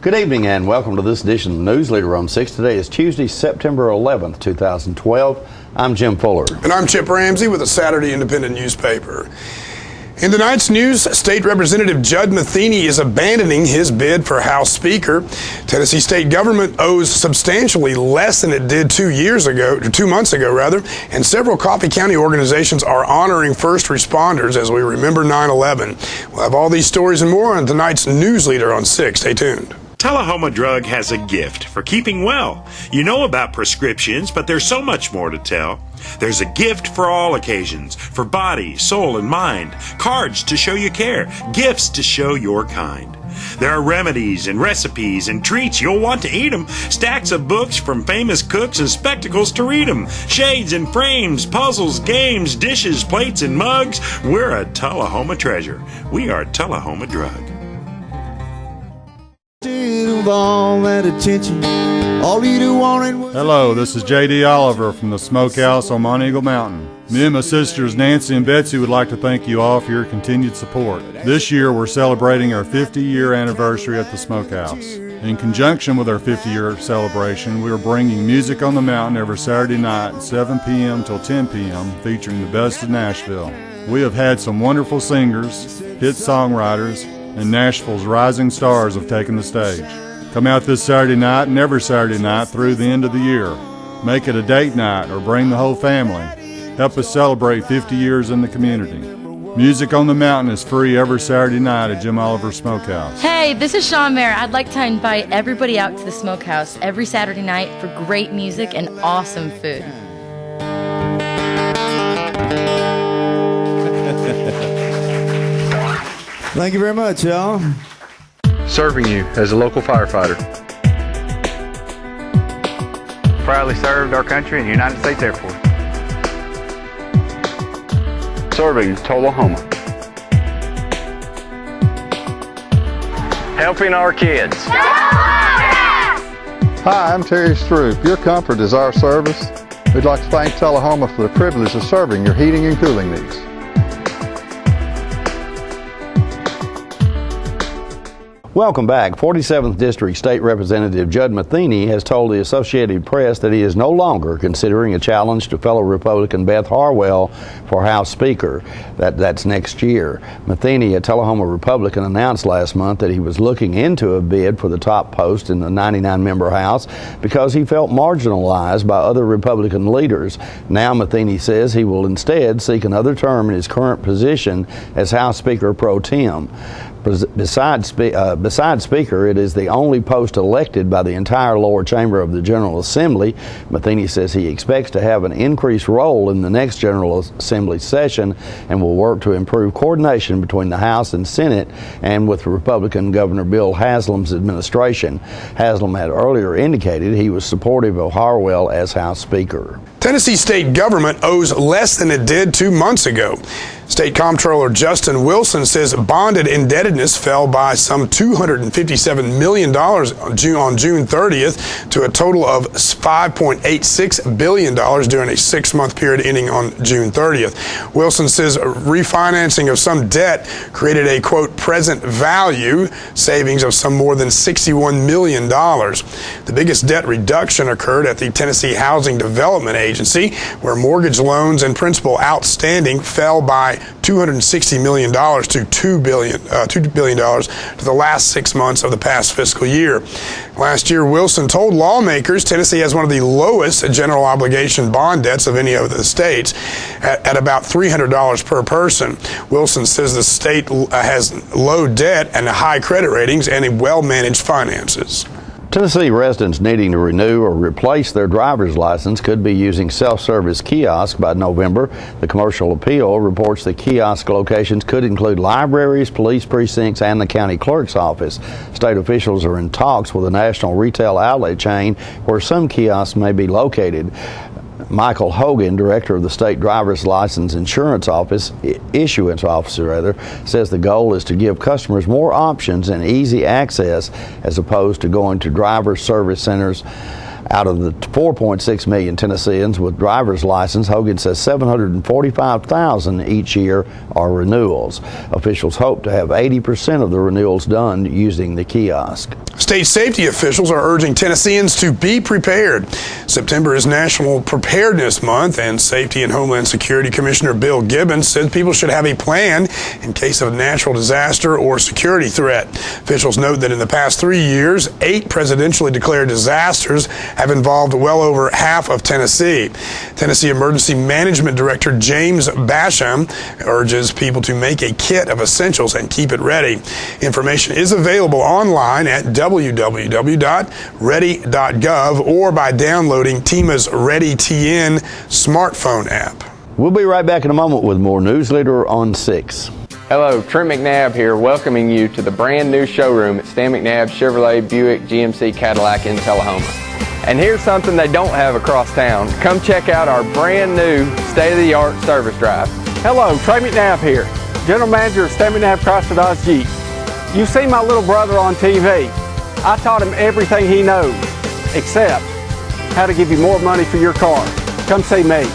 Good evening and welcome to this edition of Newsleader on 6. Today is Tuesday, September 11th, 2012. I'm Jim Fuller. And I'm Chip Ramsey with the Saturday Independent newspaper. In tonight's news, State Representative Judd Matheny is abandoning his bid for House Speaker. Tennessee state government owes substantially less than it did 2 months ago, and several Coffee County organizations are honoring first responders as we remember 9/11. We'll have all these stories and more on tonight's Newsleader on 6. Stay tuned. Houma Drug has a gift for keeping well. You know about prescriptions, but there's so much more to tell. There's a gift for all occasions, for body, soul, and mind. Cards to show you care, gifts to show your kind. There are remedies and recipes and treats, you'll want to eat them. Stacks of books from famous cooks and spectacles to read them. Shades and frames, puzzles, games, dishes, plates, and mugs. We're a Houma treasure. We are Houma Drug. Hello, this is J.D. Oliver from the Smokehouse on Mount Eagle Mountain. Me and my sisters Nancy and Betsy would like to thank you all for your continued support. This year we're celebrating our 50-year anniversary at the Smokehouse. In conjunction with our 50-year celebration, we are bringing music on the mountain every Saturday night, 7 p.m. till 10 p.m., featuring the best of Nashville. We have had some wonderful singers, hit songwriters, and Nashville's rising stars have taken the stage. Come out this Saturday night and every Saturday night through the end of the year. Make it a date night or bring the whole family. Help us celebrate 50 years in the community. Music on the Mountain is free every Saturday night at Jim Oliver's Smokehouse. Hey, this is Sean Mayer. I'd like to invite everybody out to the Smokehouse every Saturday night for great music and awesome food. Thank you very much, y'all. Serving you as a local firefighter. Proudly served our country in the United States Air Force. Serving Houma. Helping our kids. Hi, I'm Terry Stroop. Your comfort is our service. We'd like to thank Houma for the privilege of serving your heating and cooling needs. Welcome back. 47th District State Representative Judd Matheny has told the Associated Press that he is no longer considering a challenge to fellow Republican Beth Harwell for House Speaker. That's next year. Matheny, a Tullahoma Republican, announced last month that he was looking into a bid for the top post in the 99-member House because he felt marginalized by other Republican leaders. Now Matheny says he will instead seek another term in his current position as House Speaker pro tem. Besides Speaker, it is the only post elected by the entire lower chamber of the General Assembly. Matheny says he expects to have an increased role in the next General Assembly session and will work to improve coordination between the House and Senate and with Republican Governor Bill Haslam's administration. Haslam had earlier indicated he was supportive of Harwell as House Speaker. Tennessee state government owes less than it did 2 months ago. State Comptroller Justin Wilson says bonded indebtedness fell by some $257 million on June 30th to a total of $5.86 billion during a 6-month period ending on June 30th. Wilson says refinancing of some debt created a, quote, present value savings of some more than $61 million. The biggest debt reduction occurred at the Tennessee Housing Development Agency, where mortgage loans and principal outstanding fell by $260 million to $2 billion to the last 6 months of the past fiscal year. Last year, Wilson told lawmakers Tennessee has one of the lowest general obligation bond debts of any of the states at about $300 per person. Wilson says the state has low debt and high credit ratings and well-managed finances. Tennessee residents needing to renew or replace their driver's license could be using SelfService Kiosks by November. The Commercial Appeal reports the kiosk locations could include libraries, police precincts, and the county clerk's office. State officials are in talks with a national retail outlet chain where some kiosks may be located. Michael Hogan, director of the State Driver's License Issuance Officer, says the goal is to give customers more options and easy access as opposed to going to driver service centers Out of the 4.6 million Tennesseans with driver's license, Hogan says 745,000 each year are renewals. Officials hope to have 80% of the renewals done using the kiosk. State safety officials are urging Tennesseans to be prepared. September is National Preparedness Month, and Safety and Homeland Security Commissioner Bill Gibbons said people should have a plan in case of a natural disaster or security threat. Officials note that in the past 3 years, 8 presidentially declared disasters have involved well over half of Tennessee. Tennessee Emergency Management Director James Basham urges people to make a kit of essentials and keep it ready. Information is available online at www.ready.gov or by downloading TEMA's ReadyTN smartphone app. We'll be right back in a moment with more Newsleader on 6. Hello, Trent McNabb here, welcoming you to the brand new showroom at Stan McNabb Chevrolet Buick GMC Cadillac in Tullahoma. And here's something they don't have across town. Come check out our brand new state-of-the-art service drive. Hello, Trey McNabb here, General Manager of Stan McNabb Chrysler Dodge Jeep. You've seen my little brother on TV. I taught him everything he knows, except how to give you more money for your car. Come see me.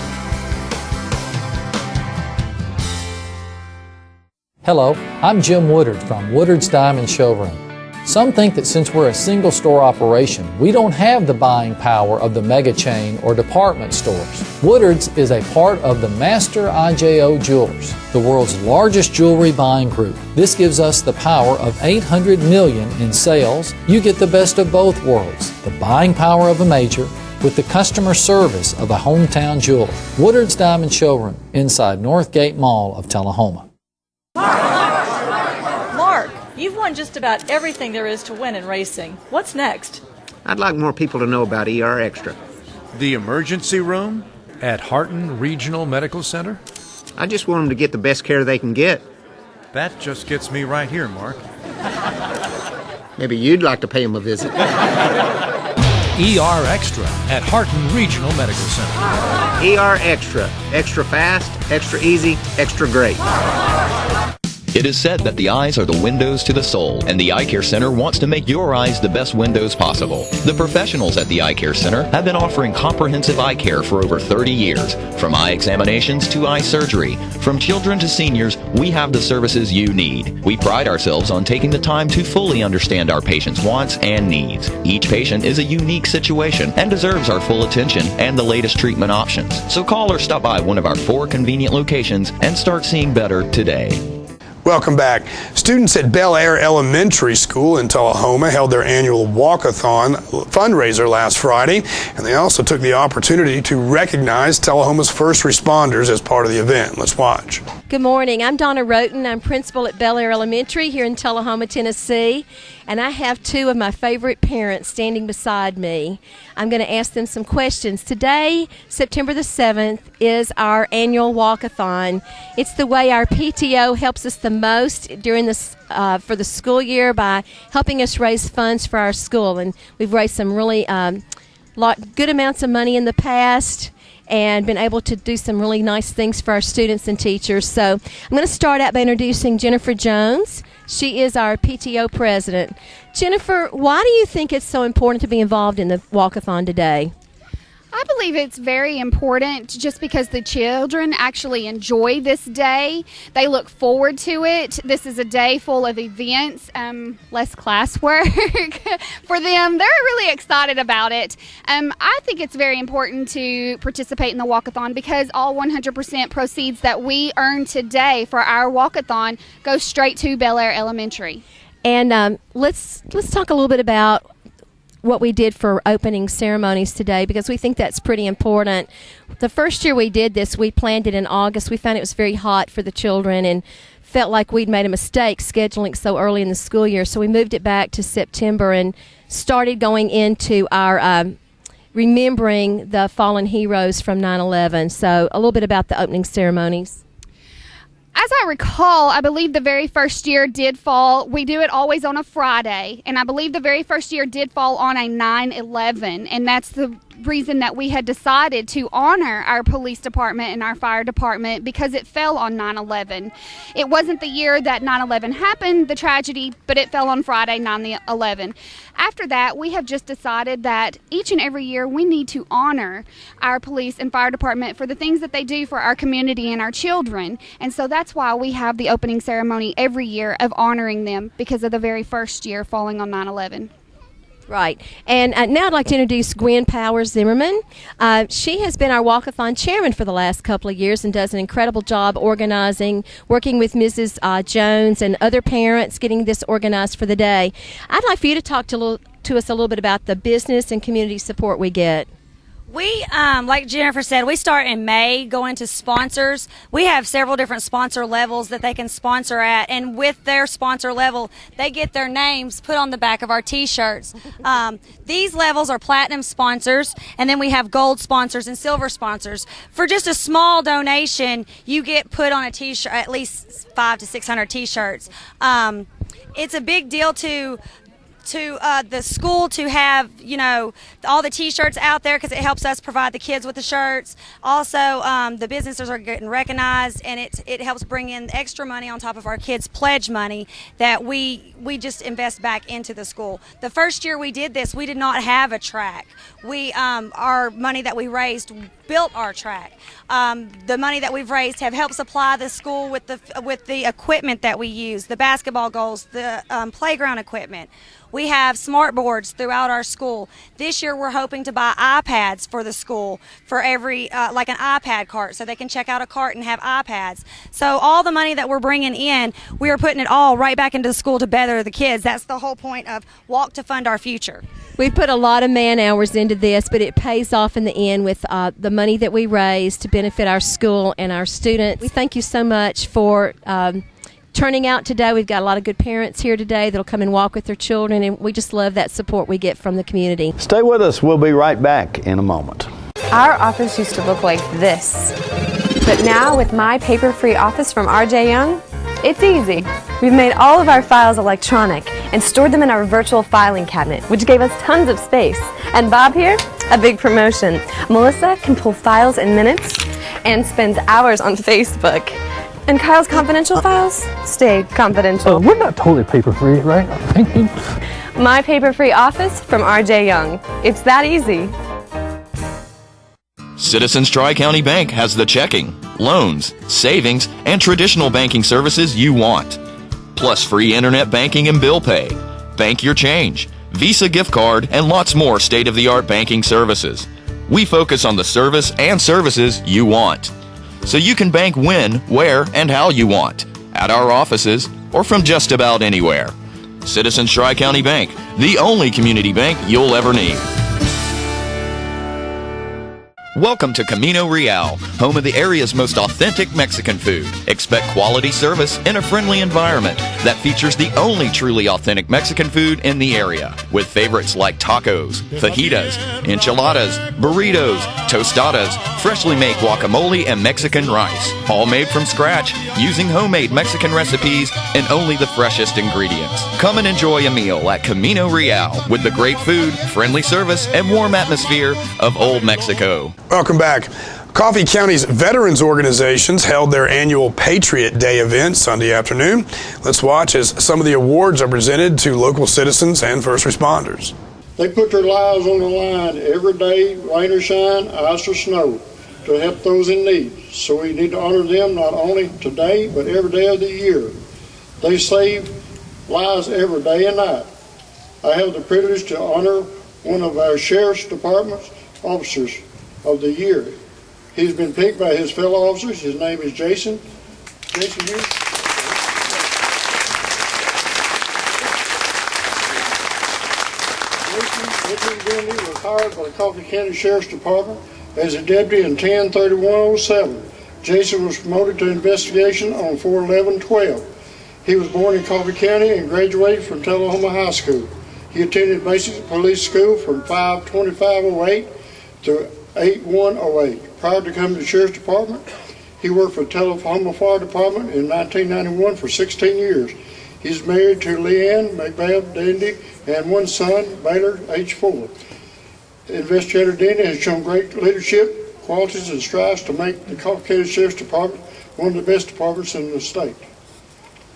Hello, I'm Jim Woodard from Woodards Diamond Showroom. Some think that since we're a single store operation, we don't have the buying power of the mega chain or department stores. Woodards is a part of the Master IJO Jewelers, the world's largest jewelry buying group. This gives us the power of $800 million in sales. You get the best of both worlds, the buying power of a major with the customer service of a hometown jeweler. Woodards Diamond Showroom inside Northgate Mall of Tullahoma. Mark, you've won just about everything there is to win in racing. What's next? I'd like more people to know about ER Extra. The emergency room at Harton Regional Medical Center? I just want them to get the best care they can get. That just gets me right here, Mark. Maybe you'd like to pay them a visit. ER Extra at Harton Regional Medical Center. ER Extra. Extra fast, extra easy, extra great. It is said that the eyes are the windows to the soul, and the Eye Care Center wants to make your eyes the best windows possible. The professionals at the Eye Care Center have been offering comprehensive eye care for over 30 years. From eye examinations to eye surgery, from children to seniors, we have the services you need. We pride ourselves on taking the time to fully understand our patients' wants and needs. Each patient is a unique situation and deserves our full attention and the latest treatment options. So call or stop by one of our 4 convenient locations and start seeing better today. Welcome back. Students at Bellaire Elementary School in Tullahoma held their annual walk-a-thon fundraiser last Friday, and they also took the opportunity to recognize Tullahoma's first responders as part of the event. Let's watch. Good morning. I'm Donna Roten. I'm principal at Bellaire Elementary here in Tullahoma, Tennessee, and I have 2 of my favorite parents standing beside me. I'm going to ask them some questions. Today, September the 7th, is our annual walk-a-thon. It's the way our PTO helps us the most during this for the school year by helping us raise funds for our school, and we've raised some really good amounts of money in the past and been able to do some really nice things for our students and teachers. So I'm going to start out by introducing Jennifer Jones. She is our PTO president. Jennifer, why do you think it's so important to be involved in the walk-a-thon today? I believe it's very important just because the children actually enjoy this day. They look forward to it. This is a day full of events, less classwork for them. They're really excited about it. I think it's very important to participate in the walk-a-thon because all 100% proceeds that we earn today for our walk-a-thon go straight to Bellaire Elementary. And let's talk a little bit about what we did for opening ceremonies today, because we think that's pretty important. The first year we did this, we planned it in August. We found it was very hot for the children and felt like we'd made a mistake scheduling so early in the school year. So we moved it back to September and started going into our remembering the fallen heroes from 9/11. So a little bit about the opening ceremonies. As I recall, I believe the very first year did fall, we do it always on a Friday, and I believe the very first year did fall on a 9/11, and that's reason that we had decided to honor our police department and our fire department, because it fell on 9/11. It wasn't the year that 9/11 happened, the tragedy, but it fell on Friday, 9/11. After that, we have just decided that each and every year we need to honor our police and fire department for the things that they do for our community and our children. And so that's why we have the opening ceremony every year of honoring them, because of the very first year falling on 9/11. Right. And now I'd like to introduce Gwen Powers Zimmerman. She has been our walkathon chairman for the last couple of years and does an incredible job organizing, working with Mrs. Jones and other parents, getting this organized for the day. I'd like for you to talk to us a little bit about the business and community support we get. We, like Jennifer said, we start in May going to sponsors. We have several different sponsor levels that they can sponsor at, and with their sponsor level, they get their names put on the back of our T-shirts. These levels are platinum sponsors, and then we have gold sponsors and silver sponsors. For just a small donation, you get put on a T-shirt, at least 500 to 600 T-shirts. It's a big deal to the school to have, you know, all the T-shirts out there, because it helps us provide the kids with the shirts. Also, the businesses are getting recognized, and it helps bring in extra money on top of our kids' pledge money that we just invest back into the school. The first year we did this, we did not have a track. Our money that we raised built our track. The money that we've raised have helped supply the school with the equipment that we use, the basketball goals, the playground equipment. We have smart boards throughout our school. This year we're hoping to buy iPads for the school, for every, like an iPad cart, so they can check out a cart and have iPads. So all the money that we're bringing in, we are putting it all right back into the school to better the kids. That's the whole point of Walk to Fund Our Future. We put a lot of man hours into this, but it pays off in the end with the money that we raise to benefit our school and our students. We thank you so much for turning out today. We've got a lot of good parents here today that'll come and walk with their children, and we just love that support we get from the community. Stay with us. We'll be right back in a moment. Our office used to look like this, but now with my paper-free office from R.J. Young, it's easy. We've made all of our files electronic and stored them in our virtual filing cabinet, which gave us tons of space. And Bob here, a big promotion. Melissa can pull files in minutes and spends hours on Facebook. And Kyle's confidential files stay confidential. We're not totally paper-free, right? My paper-free office from R.J. Young. It's that easy. Citizens Tri-County Bank has the checking, loans, savings, and traditional banking services you want. Plus free internet banking and bill pay, bank your change, Visa gift card, and lots more state-of-the-art banking services. We focus on the service and services you want, so you can bank when, where, and how you want, at our offices or from just about anywhere. Citizens Tri-County Bank, the only community bank you'll ever need. Welcome to Camino Real, home of the area's most authentic Mexican food. Expect quality service in a friendly environment that features the only truly authentic Mexican food in the area, with favorites like tacos, fajitas, enchiladas, burritos, tostadas, freshly made guacamole, and Mexican rice, all made from scratch using homemade Mexican recipes and only the freshest ingredients. Come and enjoy a meal at Camino Real with the great food, friendly service, and warm atmosphere of Old Mexico. Welcome back. Coffee County's veterans organizations held their annual Patriot Day event Sunday afternoon. Let's watch as some of the awards are presented to local citizens and first responders. They put their lives on the line every day, rain or shine, ice or snow, to help those in need. So we need to honor them not only today, but every day of the year. They save lives every day and night. I have the privilege to honor one of our Sheriff's Department's officers of the year. He's been picked by his fellow officers. His name is Jason. Jason here. Jason Grundy was hired by the Coffee County Sheriff's Department as a deputy in 10/31/07. Jason was promoted to investigation on 4/11/12. He was born in Coffee County and graduated from Tullahoma High School. He attended basic police school from 5/25/08 to 8/1/08. Prior to coming to the Sheriff's Department, he worked for Tullahoma Fire Department in 1991 for 16 years. He's married to Leanne McNabb Dandy and one son, Baylor, age 4. Investigator Dina has shown great leadership qualities and strives to make the Coffee County Sheriff's Department one of the best departments in the state.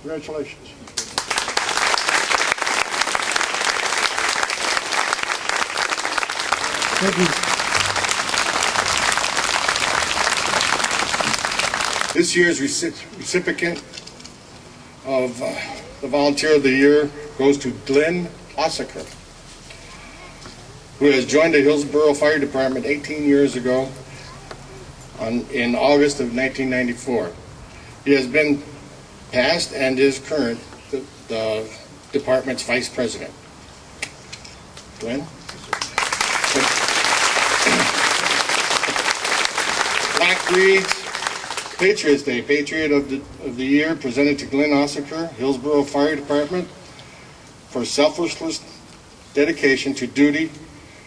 Congratulations. Thank you. This year's recipient of the Volunteer of the Year goes to Glenn Ossaker, who has joined the Hillsborough Fire Department 18 years ago in August of 1994. He has been past and is current the department's vice president. Glenn? Black reads Patriots Day, Patriot of the Year, presented to Glenn Ossaker, Hillsborough Fire Department, for selfless dedication to duty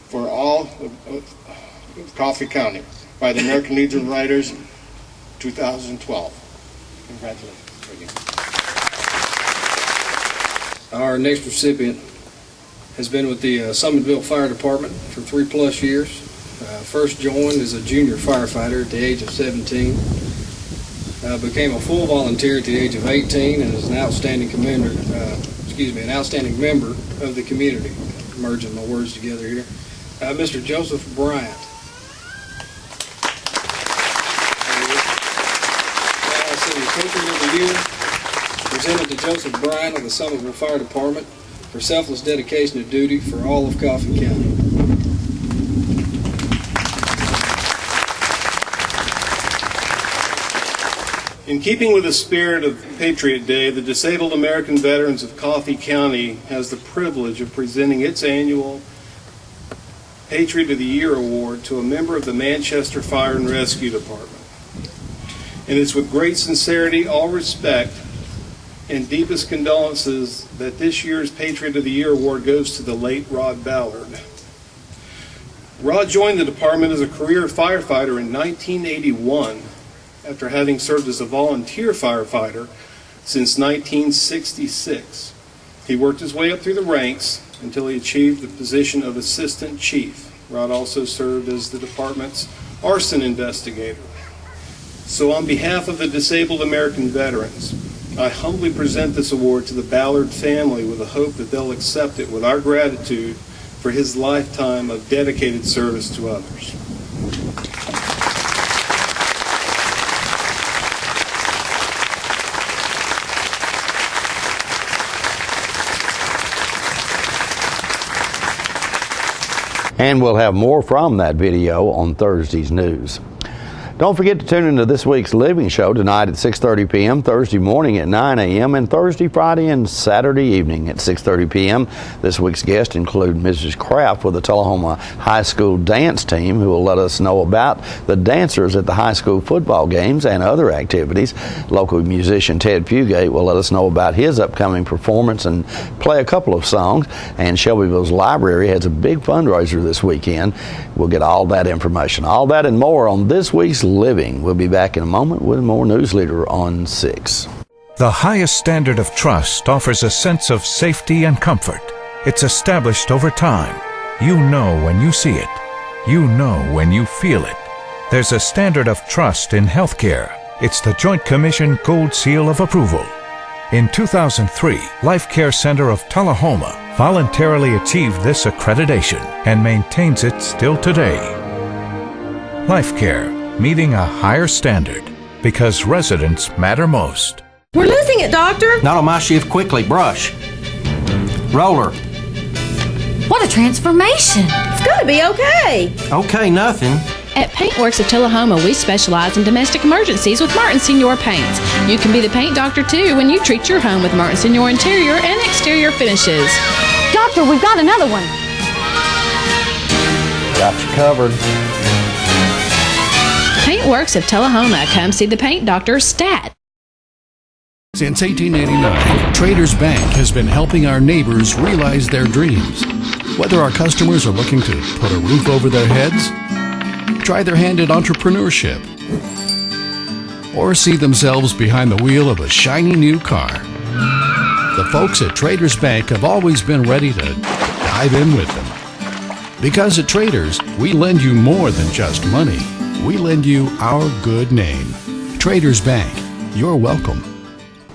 for all of Coffee County by the American Legion of Writers, 2012. Congratulations. Our next recipient has been with the Summitville Fire Department for 3+ years. First joined as a junior firefighter at the age of 17. Became a full volunteer at the age of 18 and is an outstanding member of the community. Merging my words together here. Mr. Joseph Bryant. Patriot of the Year, presented to Joseph Bryant of the Summitville Fire Department for selfless dedication to duty for all of Coffee County. In keeping with the spirit of Patriot Day, the Disabled American Veterans of Coffee County has the privilege of presenting its annual Patriot of the Year Award to a member of the Manchester Fire and Rescue Department. And it's with great sincerity, all respect, and deepest condolences that this year's Patriot of the Year Award goes to the late Rod Ballard. Rod joined the department as a career firefighter in 1981 after having served as a volunteer firefighter since 1966. He worked his way up through the ranks until he achieved the position of assistant chief. Rod also served as the department's arson investigator. So on behalf of the Disabled American Veterans, I humbly present this award to the Ballard family with the hope that they'll accept it with our gratitude for his lifetime of dedicated service to others. And we'll have more from that video on Thursday's news. Don't forget to tune into this week's Living Show tonight at 6:30 p.m., Thursday morning at 9 a.m., and Thursday, Friday, and Saturday evening at 6:30 p.m. This week's guests include Mrs. Kraft with the Tullahoma High School dance team, who will let us know about the dancers at the high school football games and other activities. Local musician Ted Fugate will let us know about his upcoming performance and play a couple of songs. And Shelbyville's library has a big fundraiser this weekend. We'll get all that information, all that and more on this week's Living. We'll be back in a moment with more Newsleader on 6. The highest standard of trust offers a sense of safety and comfort. It's established over time. You know when you see it. You know when you feel it. There's a standard of trust in healthcare. It's the Joint Commission Gold Seal of Approval. In 2003, Life Care Center of Tullahoma voluntarily achieved this accreditation and maintains it still today. Life Care, meeting a higher standard because residents matter most. We're losing it, Doctor. Not on my shift. Quickly, brush. Roller. What a transformation. It's going to be okay. Okay, nothing. At Paintworks of Tullahoma, we specialize in domestic emergencies with Martin Senior Paints. You can be the paint doctor, too, when you treat your home with Martin Senior interior and exterior finishes. Doctor, we've got another one. Got you covered. Paintworks of Tullahoma. Come see the paint doctor, Stat. Since 1889, Traders Bank has been helping our neighbors realize their dreams. Whether our customers are looking to put a roof over their heads, try their hand at entrepreneurship, or see themselves behind the wheel of a shiny new car, the folks at Traders Bank have always been ready to dive in with them. Because at Traders, we lend you more than just money. We lend you our good name. Traders Bank, you're welcome.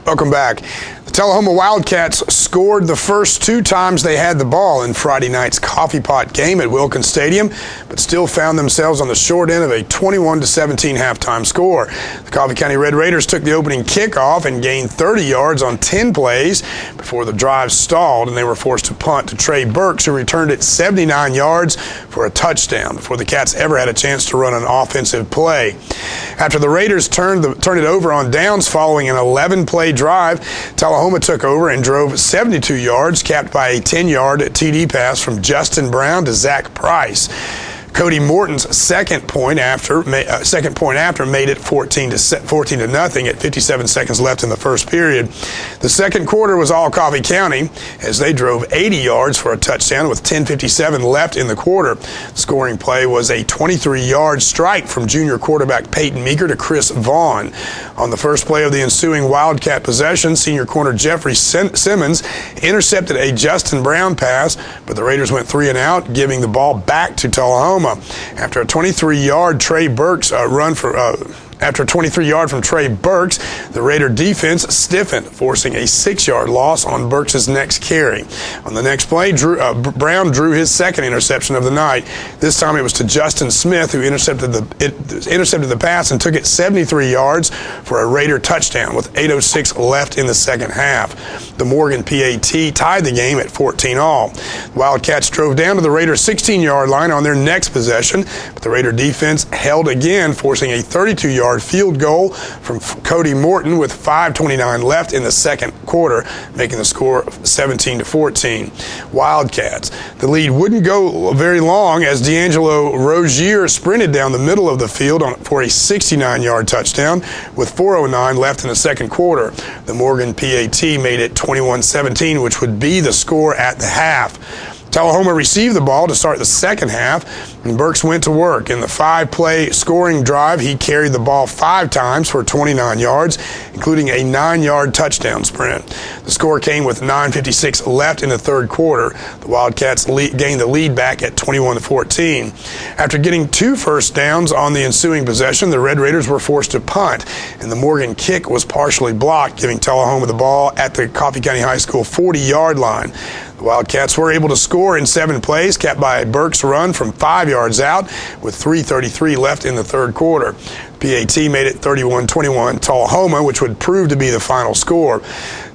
Welcome back. The Houma Wildcats scored the first 2 times they had the ball in Friday night's Coffeepot game at Wilkins Stadium, but still found themselves on the short end of a 21-17 halftime score. The Coffee County Red Raiders took the opening kickoff and gained 30 yards on 10 plays before the drive stalled and they were forced to punt to Trey Burks, who returned it 79 yards for a touchdown before the Cats ever had a chance to run an offensive play. After the Raiders turned it over on downs following an 11-play drive, Houma took over and drove 72 yards, capped by a 10-yard TD pass from Justin Brown to Zach Price. Cody Morton's second point after made it 14-0 at 57 seconds left in the first period. The second quarter was all Coffee County as they drove 80 yards for a touchdown with 10:57 left in the quarter. The scoring play was a 23-yard strike from junior quarterback Peyton Meeker to Chris Vaughn. On the first play of the ensuing Wildcat possession, senior corner Jeffrey Simmons intercepted a Justin Brown pass, but the Raiders went 3 and out, giving the ball back to Tullahoma. After a 23-yard from Trey Burks, the Raider defense stiffened, forcing a 6-yard loss on Burks' next carry. On the next play, Brown drew his second interception of the night. This time it was to Justin Smith, who intercepted the pass and took it 73 yards for a Raider touchdown with 8:06 left in the second half. The Morgan PAT tied the game at 14-all. The Wildcats drove down to the Raider 16-yard line on their next possession, but the Raider defense held again, forcing a 32-yard field goal from Cody Morton with 5:29 left in the second quarter, making the score 17-14. Wildcats. The lead wouldn't go very long as D'Angelo Rozier sprinted down the middle of the field for a 69-yard touchdown with 4:09 left in the second quarter. The Morgan PAT made it 21-17, which would be the score at the half. Tullahoma received the ball to start the second half, and Burks went to work. In the 5-play scoring drive, he carried the ball 5 times for 29 yards, including a 9-yard touchdown sprint. The score came with 9:56 left in the third quarter. The Wildcats gained the lead back at 21-14. After getting 2 first downs on the ensuing possession, the Red Raiders were forced to punt, and the Morgan kick was partially blocked, giving Tullahoma the ball at the Coffee County High School 40-yard line. The Wildcats were able to score in 7 plays, capped by a Burks run from 5 yards out with 3:33 left in the third quarter. PAT made it 31-21 Tullahoma, which would prove to be the final score.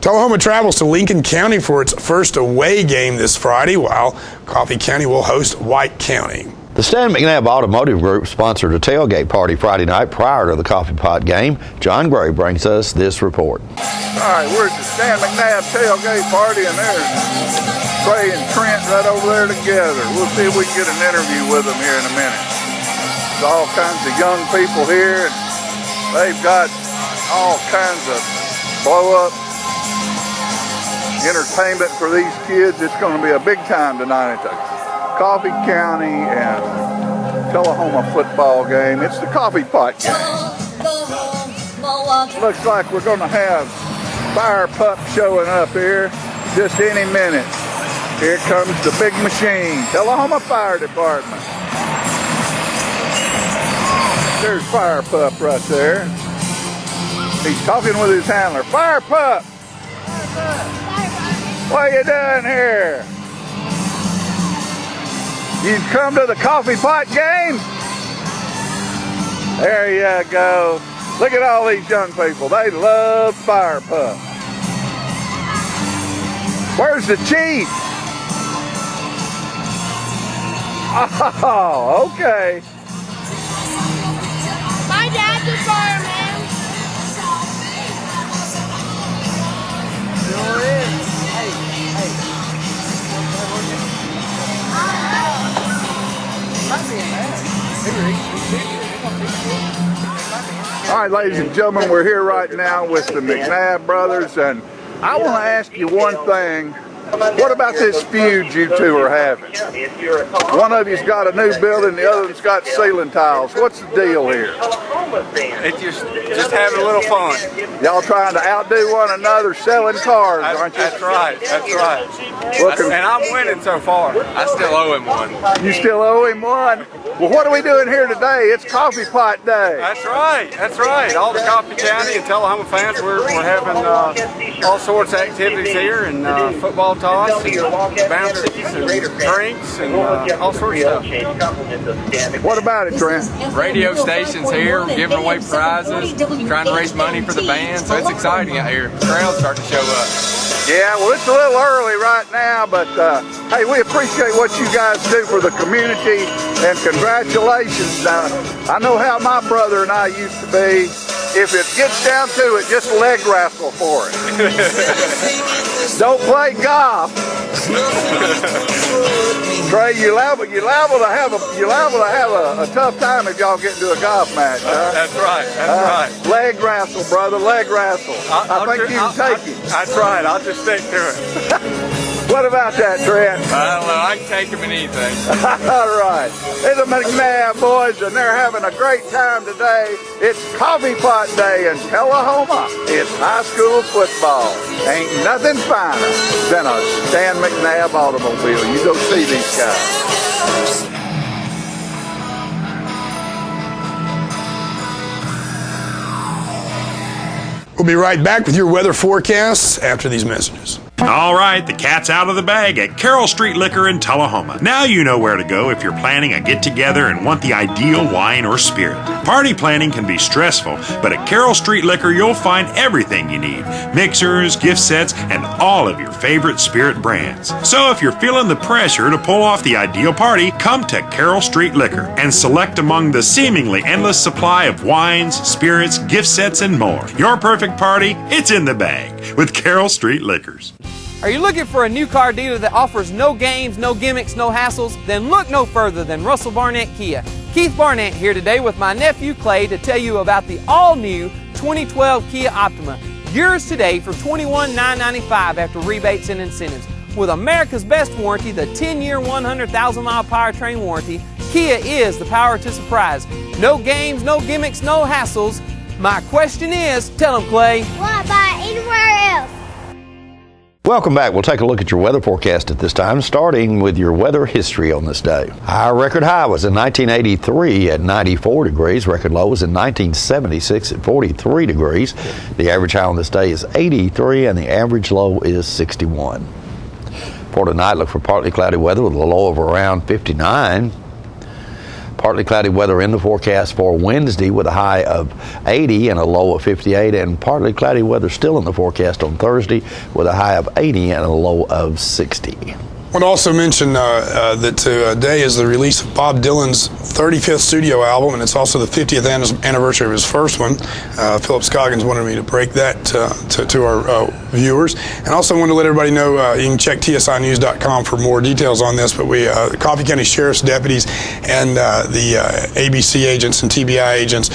Tullahoma travels to Lincoln County for its first away game this Friday, while Coffee County will host White County. The Stan McNabb Automotive Group sponsored a tailgate party Friday night prior to the Coffeepot game. John Gray brings us this report. All right, we're at the Stan McNabb tailgate party, and there's Trey and Trent right over there together. We'll see if we can get an interview with them here in a minute. There's all kinds of young people here, and they've got all kinds of blow-up entertainment for these kids. It's going to be a big time tonight at the Coffee County and Tullahoma football game. It's the Coffeepot game. Looks like we're going to have Fire Pup showing up here just any minute. Here comes the big machine, Tullahoma Fire Department. There's Fire Pup right there. He's talking with his handler. Fire Pup! What are you doing here? You've come to the Coffeepot game? There you go. Look at all these young people. They love Fire Pup. Where's the chief? Oh, okay. My dad's a fireman. Sure is. Hey. All right, ladies and gentlemen, we're here right now with the McNabb brothers, and I want to ask you one thing. What about this feud you two are having? One of you's got a new building, the other one's got ceiling tiles. What's the deal here? It's just having a little fun. Y'all trying to outdo one another selling cars, aren't you? That's right. That's right. And I'm winning so far. I still owe him one. You still owe him one? Well, what are we doing here today? It's Coffeepot Day. That's right. That's right. All the Coffee County and Tullahoma fans, we're having all sorts of activities here, and football toss, and bounces, and drinks, and all sorts of stuff. What about it, Trent? Radio stations here, we're giving away prizes, trying to raise money for the band, so it's exciting out here. The crowd's starting to show up. Yeah, well, it's a little early right now, but hey, we appreciate what you guys do for the community, and congratulations. I know how my brother and I used to be. If it gets down to it, just leg wrestle for it. Don't play golf. Trey, you're liable to have a tough time if y'all get into a golf match. Huh? That's right. That's right. Leg wrestle, brother. Leg wrestle. I think you can take it. That's right. I'll just stick to it. What about that, Trent? I don't know. I can take him in anything. All right. It's the McNabb boys, and they're having a great time today. It's Coffeepot Day in Tullahoma. It's high school football. Ain't nothing finer than a Stan McNabb automobile. You go see these guys. We'll be right back with your weather forecasts after these messages. All right, the cat's out of the bag at Carroll Street Liquor in Tullahoma. Now you know where to go if you're planning a get-together and want the ideal wine or spirit. Party planning can be stressful, but at Carroll Street Liquor you'll find everything you need. Mixers, gift sets, and all of your favorite spirit brands. So if you're feeling the pressure to pull off the ideal party, come to Carroll Street Liquor and select among the seemingly endless supply of wines, spirits, gift sets, and more. Your perfect party, it's in the bag with Carroll Street Liquors. Are you looking for a new car dealer that offers no games, no gimmicks, no hassles? Then look no further than Russell Barnett Kia. Keith Barnett here today with my nephew Clay to tell you about the all-new 2012 Kia Optima. Yours today for $21,995 after rebates and incentives. With America's best warranty, the 10-year, 100,000-mile powertrain warranty, Kia is the power to surprise. No games, no gimmicks, no hassles. My question is, tell them, Clay. What about anywhere else? Welcome back. We'll take a look at your weather forecast at this time, starting with your weather history on this day. Our record high was in 1983 at 94 degrees. Record low was in 1976 at 43 degrees. The average high on this day is 83 and the average low is 61. For tonight, look for partly cloudy weather with a low of around 59. Partly cloudy weather in the forecast for Wednesday with a high of 80 and a low of 58, and partly cloudy weather still in the forecast on Thursday with a high of 80 and a low of 60. I want to also mention that today is the release of Bob Dylan's 35th studio album, and it's also the 50th anniversary of his first one. Philip Scoggins wanted me to break that to our viewers. And also want to let everybody know you can check TSInews.com for more details on this, but the Coffee County Sheriff's deputies and the ABC agents and TBI agents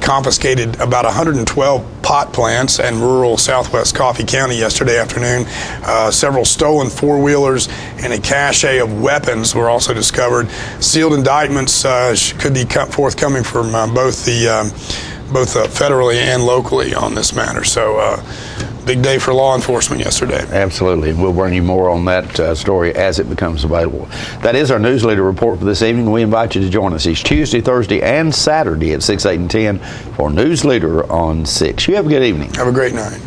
confiscated about 112 pot plants in rural southwest Coffee County yesterday afternoon. Several stolen four-wheelers and a cache of weapons were also discovered. Sealed indictments could be forthcoming from both federally and locally on this matter. So big day for law enforcement yesterday. Absolutely, and we'll bring you more on that story as it becomes available. That is our Newsleader report for this evening. We invite you to join us each Tuesday, Thursday, and Saturday at 6, 8, and 10 for Newsleader on 6. You have a good evening. Have a great night.